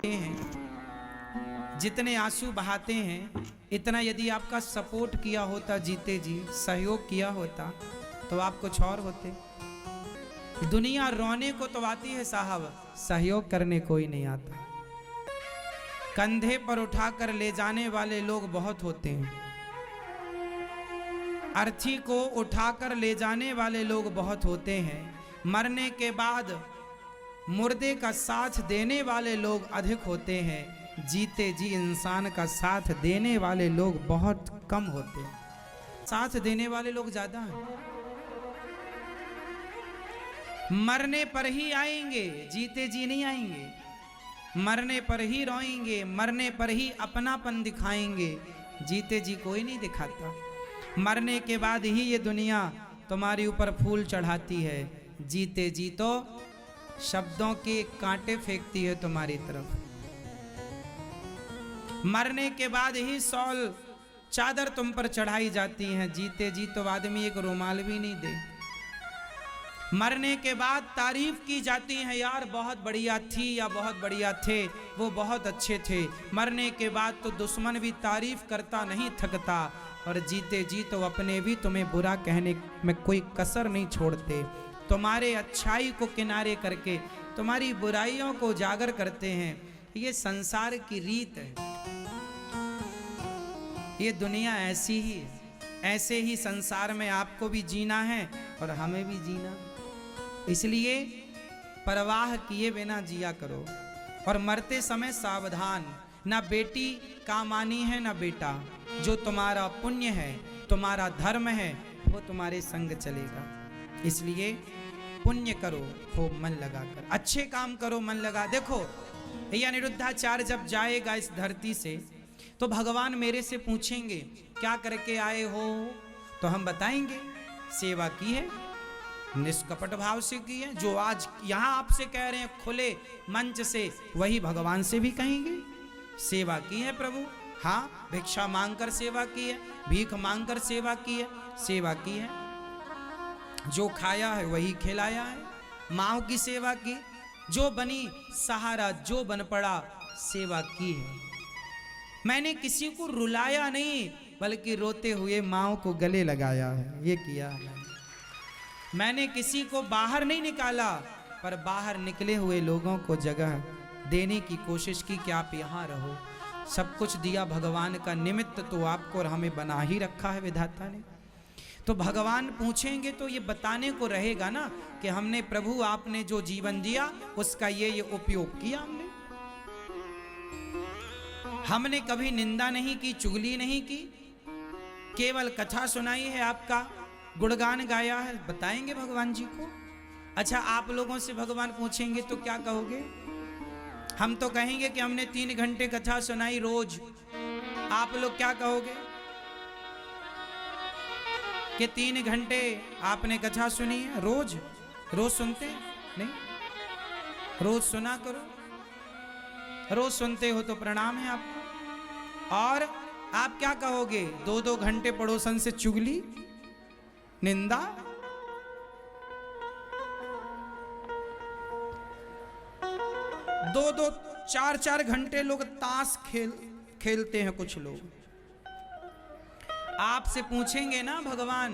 हैं, जितने आंसू बहाते हैं, इतना यदि आपका सपोर्ट किया होता जीते जी, सहयोग किया होता तो आप कुछ और होते। दुनिया रोने को तो आती है साहब, सहयोग करने कोई नहीं आता। कंधे पर उठाकर ले जाने वाले लोग बहुत होते हैं, अर्थी को उठाकर ले जाने वाले लोग बहुत होते हैं, मरने के बाद मुर्दे का साथ देने वाले लोग अधिक होते हैं, जीते जी इंसान का साथ देने वाले लोग बहुत कम होते हैं। साथ देने वाले लोग ज्यादा हैं। मरने पर ही आएंगे, जीते जी नहीं आएंगे। मरने पर ही रोएंगे, मरने पर ही अपनापन दिखाएंगे, जीते जी कोई नहीं दिखाता। मरने के बाद ही ये दुनिया तुम्हारे ऊपर फूल चढ़ाती है, जीते जी तो शब्दों के कांटे फेंकती है तुम्हारी तरफ। मरने के बाद ही सौल चादर तुम पर चढ़ाई जाती हैं, जीते जी तो आदमी एक रुमाल भी नहीं दे। मरने के बाद तारीफ की जाती है, यार बहुत बढ़िया थी या बहुत बढ़िया थे, वो बहुत अच्छे थे। मरने के बाद तो दुश्मन भी तारीफ करता नहीं थकता, और जीते जी तो अपने भी तुम्हें बुरा कहने में कोई कसर नहीं छोड़ते। तुम्हारे अच्छाई को किनारे करके तुम्हारी बुराइयों को उजागर करते हैं। ये संसार की रीत है, ये दुनिया ऐसी ही है। ऐसे ही संसार में आपको भी जीना है और हमें भी जीना, इसलिए परवाह किए बिना जिया करो। और मरते समय सावधान, ना बेटी काम आनी है ना बेटा। जो तुम्हारा पुण्य है, तुम्हारा धर्म है, वो तुम्हारे संग चलेगा। इसलिए पुण्य करो खूब मन लगाकर, अच्छे काम करो मन लगा। देखो ये अनिरुद्धाचार्य जब जाएगा इस धरती से तो भगवान मेरे से पूछेंगे क्या करके आए हो, तो हम बताएंगे सेवा की है, निष्कपट भाव से की है। जो आज यहाँ आपसे कह रहे हैं खुले मंच से, वही भगवान से भी कहेंगे सेवा की है प्रभु। हाँ, भिक्षा मांगकर सेवा की है, भीख मांगकर सेवा की है, सेवा की है। जो खाया है वही खिलाया है, माँ की सेवा की, जो बनी सहारा, जो बन पड़ा सेवा की है। मैंने किसी को रुलाया नहीं, बल्कि रोते हुए माँ को गले लगाया है, ये किया है। मैंने किसी को बाहर नहीं निकाला, पर बाहर निकले हुए लोगों को जगह देने की कोशिश की कि आप यहाँ रहो। सब कुछ दिया भगवान का, निमित्त तो आपको और हमें बना ही रखा है विधाता ने। तो भगवान पूछेंगे तो ये बताने को रहेगा ना कि हमने प्रभु आपने जो जीवन दिया उसका ये उपयोग किया। हमने कभी निंदा नहीं की, चुगली नहीं की, केवल कथा सुनाई है, आपका गुणगान गाया है, बताएंगे भगवान जी को। अच्छा, आप लोगों से भगवान पूछेंगे तो क्या कहोगे? हम तो कहेंगे कि हमने 3 घंटे कथा सुनाई रोज। आप लोग क्या कहोगे कि 3 घंटे आपने कथा सुनी है रोज? रोज सुनते नहीं? रोज सुना करो, रोज सुनते हो तो प्रणाम है आपको। और आप क्या कहोगे? 2-2 घंटे पड़ोसन से चुगली, निंदा। दो 4-4 घंटे लोग ताश खेलते हैं कुछ लोग। आपसे पूछेंगे ना भगवान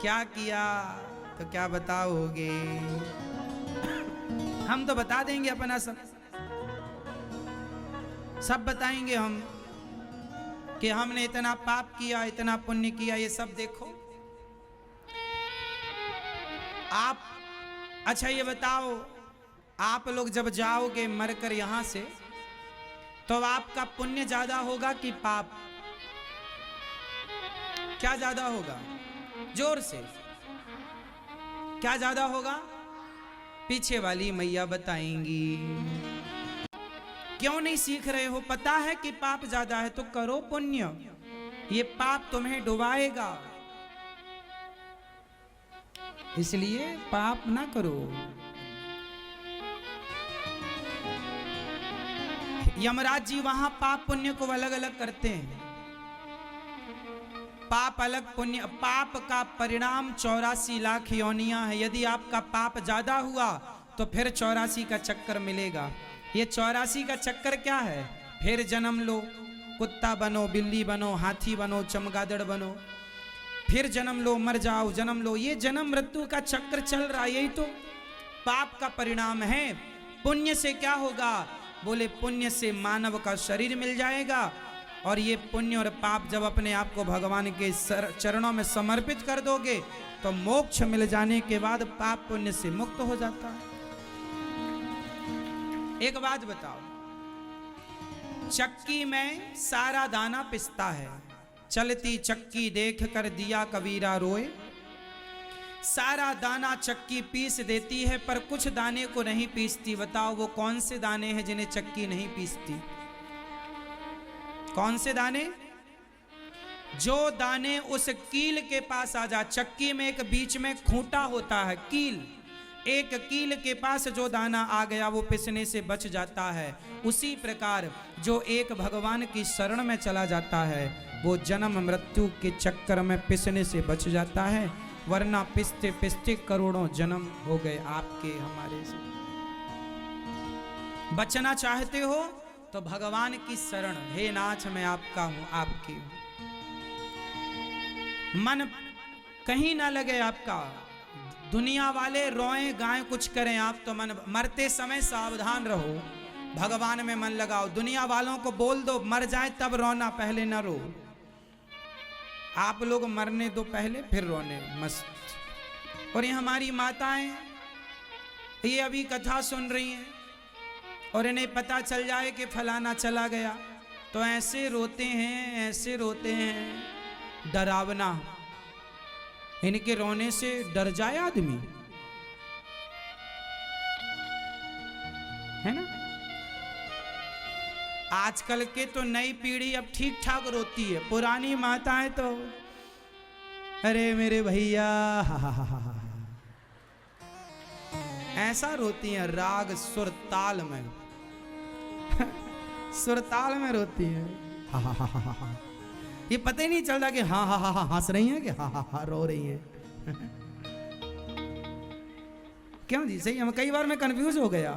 क्या किया, तो क्या बताओगे? हम तो बता देंगे अपना सब बताएंगे हम कि हमने इतना पाप किया, इतना पुण्य किया, ये सब देखो आप। अच्छा ये बताओ, आप लोग जब जाओगे मरकर यहां से, तो आपका पुण्य ज्यादा होगा कि पाप? क्या ज्यादा होगा? जोर से, क्या ज्यादा होगा? पीछे वाली मैया बताएंगी। क्यों नहीं सीख रहे हो? पता है कि पाप ज्यादा है तो करो पुण्य, ये पाप तुम्हें डुबाएगा, इसलिए पाप ना करो। यमराज जी वहां पाप पुण्य को अलग अलग करते हैं। पाप अलग, पुण्य। पाप का परिणाम 84 लाख योनियां है। यदि आपका पाप ज्यादा हुआ तो फिर 84 का चक्कर मिलेगा। ये 84 का चक्कर क्या है? फिर जन्म लो, कुत्ता बनो, बिल्ली बनो, हाथी बनो, चमगादड़ बनो, फिर जन्म लो, मर जाओ, जन्म लो। ये जन्म मृत्यु का चक्कर चल रहा है, यही तो पाप का परिणाम है। पुण्य से क्या होगा? बोले पुण्य से मानव का शरीर मिल जाएगा, और ये पुण्य और पाप जब अपने आप को भगवान के चरणों में समर्पित कर दोगे तो मोक्ष मिल जाने के बाद पाप पुण्य से मुक्त हो जाता है। एक बात बताओ, चक्की में सारा दाना पिसता है, चलती चक्की देख कर दिया कबीरा रोए। सारा दाना चक्की पीस देती है पर कुछ दाने को नहीं पीसती। बताओ वो कौन से दाने हैं जिन्हें चक्की नहीं पीसती? कौन से दाने? जो दाने उस कील के पास आ जा। चक्की में एक बीच में खूंटा होता है, कील। एक कील के पास जो दाना आ गया वो पिसने से बच जाता है। उसी प्रकार जो एक भगवान की शरण में चला जाता है वो जन्म मृत्यु के चक्कर में पिसने से बच जाता है, वरना पिसते पिसते करोड़ों जन्म हो गए आपके हमारे से। बचना चाहते हो तो भगवान की शरण, हे नाथ मैं आपका हूं, आपकी हूं। मन कहीं ना लगे आपका, दुनिया वाले रोएं गाएं कुछ करें, आप तो मन मरते समय सावधान रहो, भगवान में मन लगाओ। दुनिया वालों को बोल दो मर जाए तब रोना, पहले ना रो। आप लोग मरने दो पहले, फिर रोने मस्त। और ये हमारी माताएं, ये अभी कथा सुन रही हैं और इन्हें पता चल जाए कि फलाना चला गया तो ऐसे रोते हैं, ऐसे रोते हैं, डरावना। इनके रोने से डर जाए आदमी, है ना? आजकल के तो नई पीढ़ी अब ठीक ठाक रोती है, पुरानी माताएं तो अरे मेरे भैया ऐसा रोती हैं, राग सुर ताल में सुर ताल में रोती है। ये पता ही नहीं चलता कि हाँ हाँ हाँ हाँ हंस रही हैं कि हाँ हाँ हाँ रो रही हैं। क्यों जी? सही, हम कई बार मैं कंफ्यूज हो गया।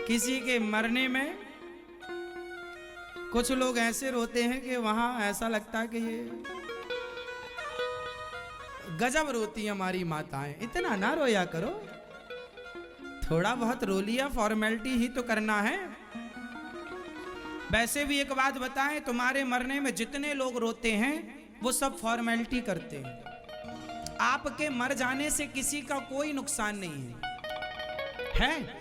किसी के मरने में कुछ लोग ऐसे रोते हैं कि वहां ऐसा लगता है कि ये गजब रोती है हमारी माताएं। इतना ना रोया करो, थोड़ा बहुत रो लिया, फॉर्मेलिटी ही तो करना है। वैसे भी एक बात बताएं, तुम्हारे मरने में जितने लोग रोते हैं वो सब फॉर्मेलिटी करते हैं। आपके मर जाने से किसी का कोई नुकसान नहीं है।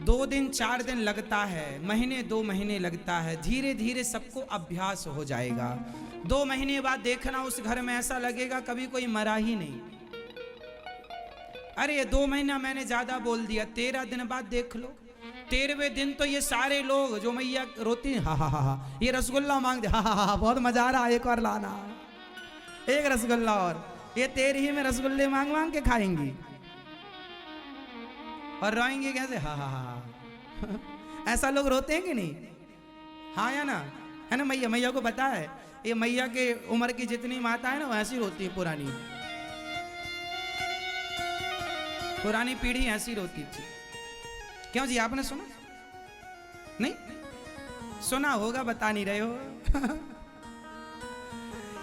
2 दिन 4 दिन लगता है, महीने 2 महीने लगता है, धीरे धीरे सबको अभ्यास हो जाएगा। 2 महीने बाद देखना उस घर में ऐसा लगेगा कभी कोई मरा ही नहीं। अरे 2 महीना मैंने ज्यादा बोल दिया, 13 दिन बाद देख लो, 13वें दिन तो ये सारे लोग जो मैया रोती हैं, हा हा हा हा, ये रसगुल्ला मांगते, हा हा हा बहुत मजा आ रहा, एक और लाना, एक रसगुल्ला और। ये 13 में रसगुल्ले मांग मांग के खाएंगी और रोएंगे कैसे? हा हा हा। ऐसा लोग रोते हैं कि नहीं? हाँ या ना? है ना? मैया, मैया को पता है, ये मैया के उम्र की जितनी माता है ना वो ऐसी रोती है। पुरानी पीढ़ी ऐसी रोती थी। क्यों जी, आपने सुना? नहीं सुना होगा, बता नहीं रहे हो।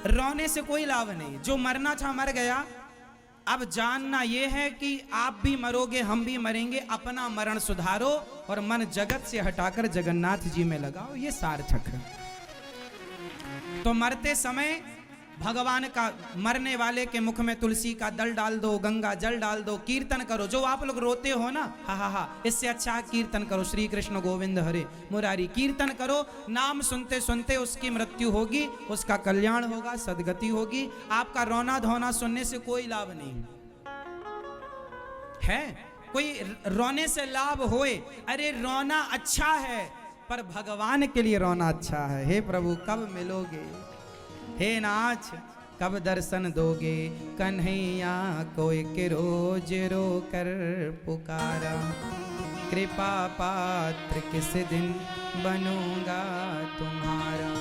रोने से कोई लाभ नहीं, जो मरना था मर गया। अब जानना यह है कि आप भी मरोगे, हम भी मरेंगे, अपना मरण सुधारो और मन जगत से हटाकर जगन्नाथ जी में लगाओ, ये सार्थक है। तो मरते समय भगवान का, मरने वाले के मुख में तुलसी का दल डाल दो, गंगा जल डाल दो, कीर्तन करो। जो आप लोग रोते हो ना, हा हा हा, इससे अच्छा कीर्तन करो, श्री कृष्ण गोविंद हरे मुरारी, कीर्तन करो। नाम सुनते सुनते उसकी मृत्यु होगी, उसका कल्याण होगा, सदगति होगी। आपका रोना धोना सुनने से कोई लाभ नहीं है। कोई रोने से लाभ होए? अरे रोना अच्छा है पर भगवान के लिए रोना अच्छा है। हे प्रभु कब मिलोगे, हे नाथ कब दर्शन दोगे, कन्हैया कोई के रोज रो कर पुकारा, कृपा पात्र किस दिन बनूंगा तुम्हारा।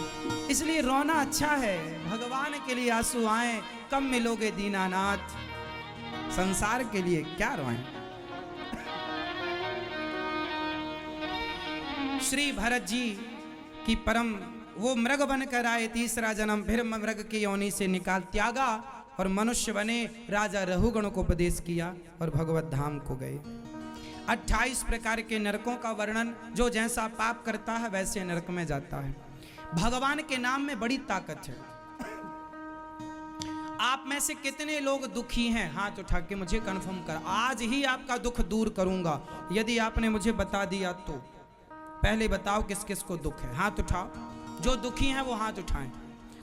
इसलिए रोना अच्छा है, भगवान के लिए आंसू आए। कब मिलोगे दीनानाथ, संसार के लिए क्या रोएं। श्री भरत जी की परम वो मृग बनकर आए, तीसरा जन्म फिर मृग की योनि से निकाल त्यागा और मनुष्य बने, राजा रहुगण को उपदेश किया और भगवत धाम को गए। 28 प्रकार के नरकों का वर्णन, जो जैसा पाप करता है वैसे नरक में जाता है। भगवान के नाम में बड़ी ताकत है। आप में से कितने लोग दुखी हैं? हाथ उठा के मुझे कंफर्म कर। आज ही आपका दुख दूर करूंगा यदि आपने मुझे बता दिया तो। पहले बताओ किस किस को दुख है, हाथ उठाओ। जो दुखी हैं वो हाथ उठाएं।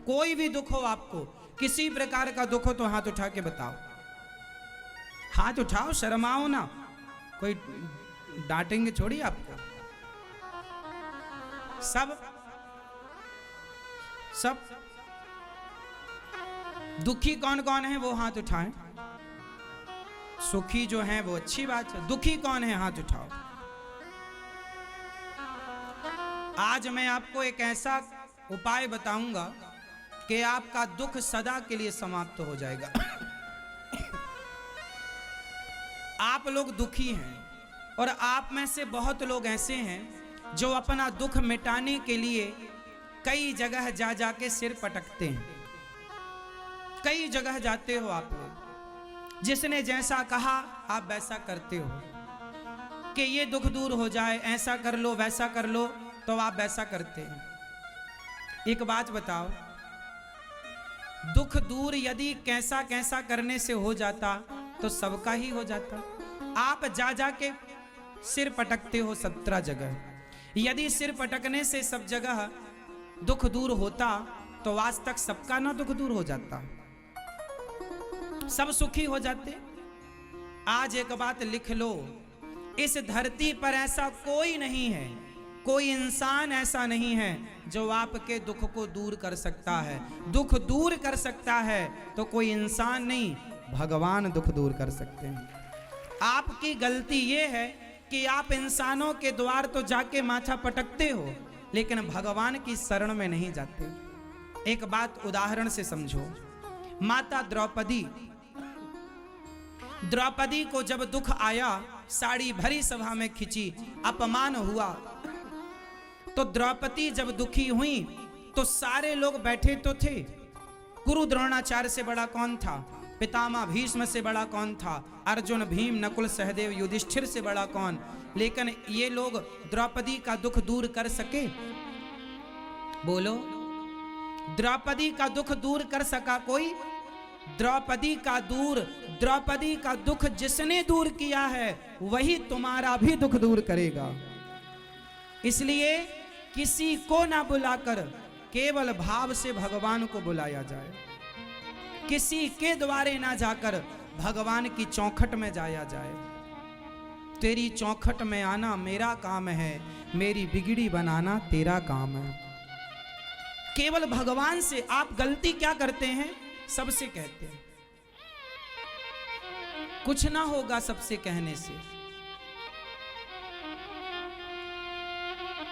कोई भी दुख हो आपको, किसी प्रकार का दुख हो तो हाथ उठा के बताओ। हाथ उठाओ, शर्माओ ना, कोई डांटेंगे छोड़ी आपको। सब सब दुखी कौन कौन है वो हाथ उठाएं। सुखी जो हैं वो अच्छी बात है, दुखी कौन है हाथ उठाओ। आज मैं आपको एक ऐसा उपाय बताऊंगा कि आपका दुख सदा के लिए समाप्त हो जाएगा। आप लोग दुखी हैं और आप में से बहुत लोग ऐसे हैं जो अपना दुख मिटाने के लिए कई जगह जा जाके सिर पटकते हैं। कई जगह जाते हो आप लोग, जिसने जैसा कहा आप वैसा करते हो कि ये दुख दूर हो जाए, ऐसा कर लो वैसा कर लो, तो आप वैसा करते हैं। एक बात बताओ, दुख दूर यदि कैसा कैसा करने से हो जाता तो सबका ही हो जाता। आप जा जा के सिर पटकते हो 17 जगह। यदि सिर पटकने से सब जगह दुख दूर होता तो आज तक सबका ना दुख दूर हो जाता, सब सुखी हो जाते। आज एक बात लिख लो, इस धरती पर ऐसा कोई नहीं है, कोई इंसान ऐसा नहीं है जो आपके दुख को दूर कर सकता है। दुख दूर कर सकता है तो कोई इंसान नहीं, भगवान दुख दूर कर सकते हैं। आपकी गलती यह है कि आप इंसानों के द्वार तो जाके माथा पटकते हो, लेकिन भगवान की शरण में नहीं जाते। एक बात उदाहरण से समझो। माता द्रौपदी को जब दुख आया, साड़ी भरी सभा में खिंची, अपमान हुआ, तो द्रौपदी जब दुखी हुई तो सारे लोग बैठे तो थे। गुरु द्रोणाचार्य से बड़ा कौन था? पितामह भीष्म से बड़ा कौन था? अर्जुन, भीम, नकुल, सहदेव, युधिष्ठिर से बड़ा कौन? लेकिन ये लोग द्रौपदी का दुख दूर कर सके? बोलो, द्रौपदी का दुख दूर कर सका कोई? द्रौपदी का दुख जिसने दूर किया है वही तुम्हारा भी दुख दूर करेगा। इसलिए किसी को ना बुलाकर केवल भाव से भगवान को बुलाया जाए। किसी के द्वारे ना जाकर भगवान की चौखट में जाया जाए। तेरी चौखट में आना मेरा काम है, मेरी बिगड़ी बनाना तेरा काम है। केवल भगवान से। आप गलती क्या करते हैं? सबसे कहते हैं। कुछ ना होगा सबसे कहने से,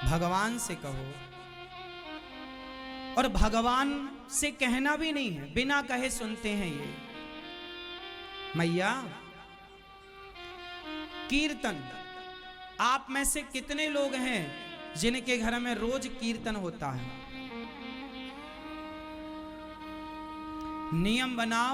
भगवान से कहो। और भगवान से कहना भी नहीं है, बिना कहे सुनते हैं ये। मैया, कीर्तन, आप में से कितने लोग हैं जिनके घर में रोज कीर्तन होता है? नियम बनाओ।